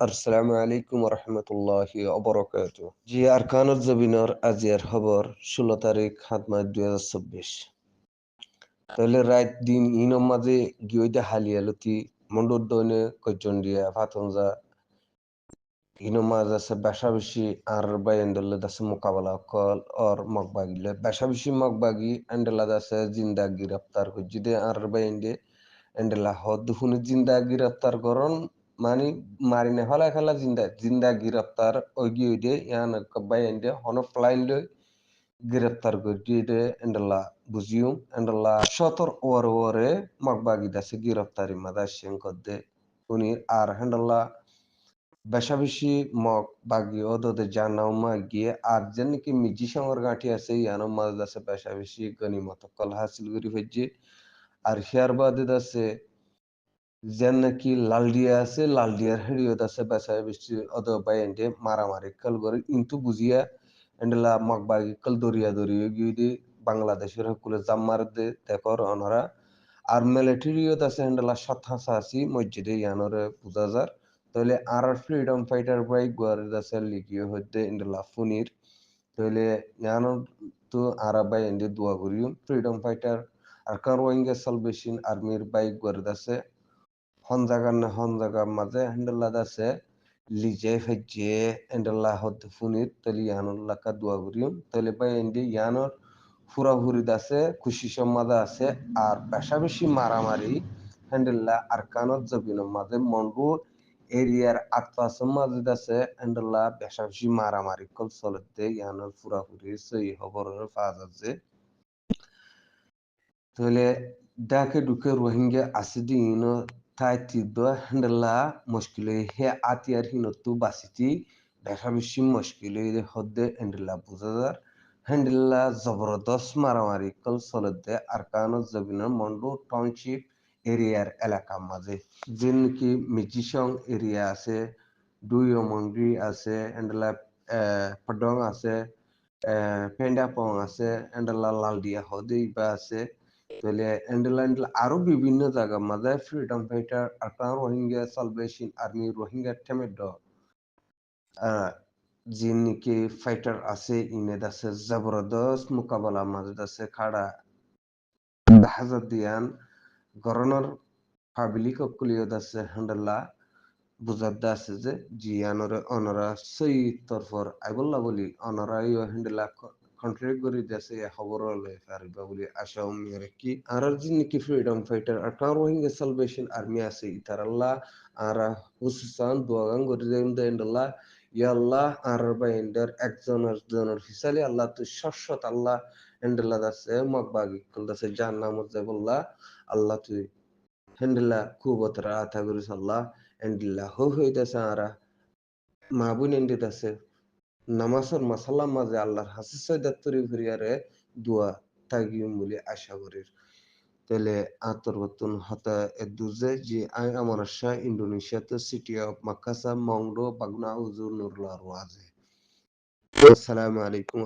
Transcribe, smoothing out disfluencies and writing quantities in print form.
আসসালামু আলাইকুম রহমতুল্লাহি অবরকাত। জি আরকানুল জবিনর আজিয়ার খবর 16 তারিখ ৭ মার্চ 2024। তাহলে রাত দিন ইনম মাঝে গিয়ে হালিয়ালতি মন্ডর দৈনে কজন্ডিয়া ফাতনজা ইনম মাঝ আছে বেশা বেশি আর বাইন্ডলে দাসে মোকাবেলা কল আর মগবাগিলে বেশা বেশি মগবাগি এন্ডেলা দাসে জিন্দা গিরফতার হজ্জিদে আর বাইন্ডে এন্ডেলা হদ হুনি জিন্দা গিরফতার করন মানে মারিনে হলা খেলা জিন্দা জিন্দা গিরফতার ওগি ওইদে ইয়ান বাইন্ডে হন প্লাইন্ডে গ্রেপ্তার করে এন্ডেলা বুঝিও এন্ডেলা সতর ওরে মগবাগি দাসে গিরফতারি মাদা শেঙ্কদে উনি আর হেন্ডেলা বেশা বেশি মগ বাগি ওদে জানাও মা গিয়ে আর যেন কি মিজি সঙ্গর গাঁঠি আছে ইয়ানো মাছ আছে বেশা বেশি গনিমত কল হাসিল করি হচ্ছে আর হিয়ার বাদে আছে যেন নাকি লালডিয়া আছে লালডিয়ার হেড়িয়ত আছে বেশা বেশি অদ বাইন্ডে মারামারি কল করে কিন্তু বুঝিয়া এন্ডেলা মগবাগি কল দরিয়া দরিয়া গিয়ে বাংলাদেশের হকুলে জাম্মার দে দেখর অনরা আর মিলিটারিয়ত আছে এন্ডেলা সৎহাসা আছি মসজিদে ইয়ানরে বুঝা যার তাহলে আর ফ্রিডম ফাইটার বাই গোয়ার আছে লিখিয়ে হইতে এন্ডেলা ফুনির তাহলে ইয়ানোর তো আরাবাই এন্ডে দোয়া করিও ফ্রিডম ফাইটার আর কার ওয়াইঙ্গে সালভেশন আর্মির বাইক গোয়ার আছে হন জায়গার মাঝে হ্যান্ডেলা আছে লিজে ফেজে এন্ডেলা হদ ফুনির তাহলে ইয়ানোর লাকা দোয়া করিও তাহলে বাই এন্ডে ইয়ানোর ফুরাফুরি আছে খুশি সম্মাদা আছে আর বেশা বেশি মারামারি হ্যান্ডেল্লা আরকানত জবিনের মাঝে মন্ডু এরিয়ার আটপাশের মাঝে আছে হ্যান্ডেল্লা বেশা বেশি মারামারি কল চলতে ইয়ানোর ফুরাফুরি সেই খবরের পাওয়া যাচ্ছে তাহলে ডাকে ঢুকে রোহিঙ্গা আসিদি ইনো তাই তিদ হ্যান্ডেল্লা মুশকিল হে আতিয়ার হিনতু বাসিতি বেশা বেশি মুশকিল হদ্দে হ্যান্ডেল্লা বুঝা যার হ্যান্ডেল্লা জবরদস্ত মারামারি কল চলতে আরকানত জবিনের মন্ডু টাউনশিপ এরিয়ার এলাকার মাঝে যে নাকি মিজিসং এরিয়া আছে দুইমন্ডি আছে হ্যান্ডেল্লা পডং আছে পেন্ডাপং আছে হ্যান্ডেল্লা লালডিয়া হদে ইবা আছে তাহলে এন্ডেলা আরো বিভিন্ন জায়গা মাঝে freedom fighter Arakan Rohingya salvation army Rohingya টেমেড যে নাকি ফাইটার আছে ইমেদ আছে জবরদস্ত মোকাবেলা মাঝে আছে খাড়া হাজার দিয়ান গরনার পাবলিক অকুলিয়ত আছে হ্যান্ডেলা বুঝাদ্দা আছে যে জিয়ানরে অনরা সেই তরফর আইবল্লা বলি অনরা ইও হ্যান্ডেলা কন্ট্রিবিউট করে দিয়েছে খবর পারিবা বলি আশা উম্মিয়র কি আর যে নাকি ফ্রিডম ফাইটার আর কার রোহিঙ্গা সালভেশন আর্মি আছে ইতারাল্লাহ আর হুসুসান দোয়াগান করে দেন্ডাল্লাহ ইয়াল্লাহ আর বাইন্ডার একজনের হিসালে আল্লাহ তো শাশ্বত আল্লাহ হ্যান্ডেলা দাসে মগবাগি কল দাসে জান্নামত যাবল্লাহ আল্লাহ তুই হ্যান্ডেলা খুবতরা আথা করিস আল্লাহ হ্যান্ডেলা হইতাছে আরা মাহবুন এন্ডিত আছে নামাজের মাসাল্লার মাঝে আল্লাহর হাসিস সৈদাত্তরি ভরিয়ারে দোয়া তাগিম বলে আশা করি তাহলে আতরবতন হতা দুজে যে আই আমার শাহ ইন্দোনেশিয়াতে সিটি অফ মাকাসা মংডো বাগনা উজুর নুরুল্লাহ রওয়াজে আসসালামু আলাইকুম